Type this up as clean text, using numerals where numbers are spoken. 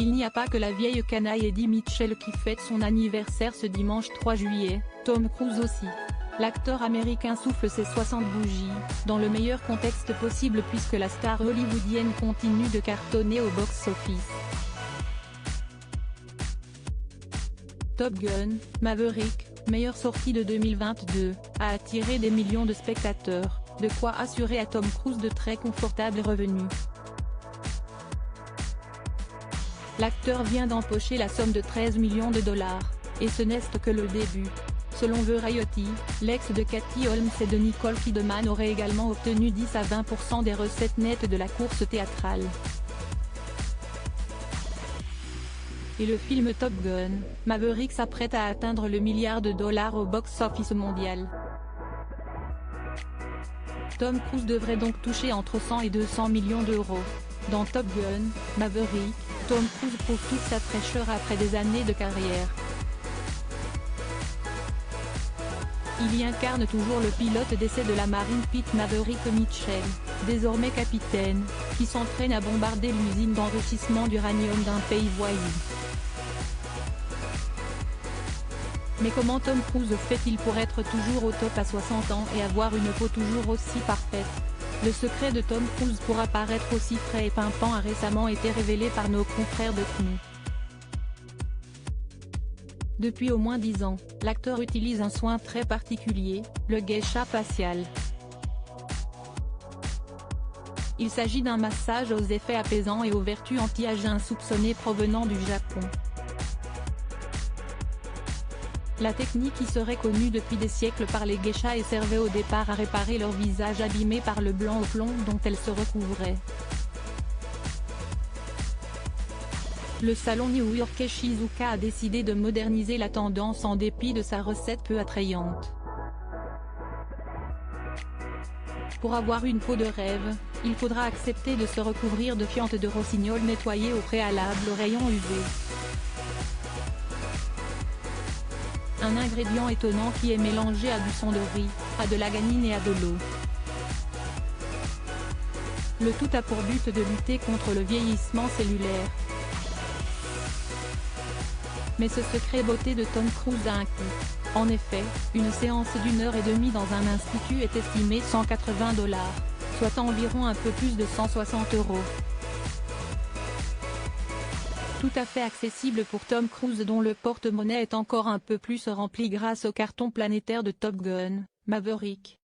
Il n'y a pas que la vieille canaille Eddie Mitchell qui fête son anniversaire ce dimanche 3 juillet, Tom Cruise aussi. L'acteur américain souffle ses 60 bougies, dans le meilleur contexte possible puisque la star hollywoodienne continue de cartonner au box-office. Top Gun, Maverick, meilleure sortie de 2022, a attiré des millions de spectateurs, de quoi assurer à Tom Cruise de très confortables revenus. L'acteur vient d'empocher la somme de 13 millions de dollars, et ce n'est que le début. Selon Variety, l'ex de Katie Holmes et de Nicole Kidman aurait également obtenu 10 à 20% des recettes nettes de la course théâtrale. Et le film Top Gun, Maverick s'apprête à atteindre le milliard de dollars au box-office mondial. Tom Cruise devrait donc toucher entre 100 et 200 millions d'euros. Dans Top Gun, Maverick, Tom Cruise prouve toute sa fraîcheur après des années de carrière. Il y incarne toujours le pilote d'essai de la marine Pete Maverick Mitchell, désormais capitaine, qui s'entraîne à bombarder l'usine d'enrichissement d'uranium d'un pays voisin. Mais comment Tom Cruise fait-il pour être toujours au top à 60 ans et avoir une peau toujours aussi parfaite? Le secret de Tom Cruise pour apparaître aussi frais et pimpant a récemment été révélé par nos confrères de CNU. Depuis au moins 10 ans, l'acteur utilise un soin très particulier, le geisha facial. Il s'agit d'un massage aux effets apaisants et aux vertus anti-âge insoupçonnées provenant du Japon. La technique qui serait connue depuis des siècles par les geishas et servait au départ à réparer leur visage abîmé par le blanc au plomb dont elles se recouvraient. Le salon new-yorkais Shizuka a décidé de moderniser la tendance en dépit de sa recette peu attrayante. Pour avoir une peau de rêve, il faudra accepter de se recouvrir de fientes de rossignol nettoyées au préalable aux rayons UV. Un ingrédient étonnant qui est mélangé à du son de riz, à de la ganine et à de l'eau. Le tout a pour but de lutter contre le vieillissement cellulaire. Mais ce secret beauté de Tom Cruise a un coût. En effet, une séance d'1 heure et demie dans un institut est estimée 180 $, soit environ un peu plus de 160 €. Tout à fait accessible pour Tom Cruise dont le porte-monnaie est encore un peu plus rempli grâce au carton planétaire de Top Gun, Maverick.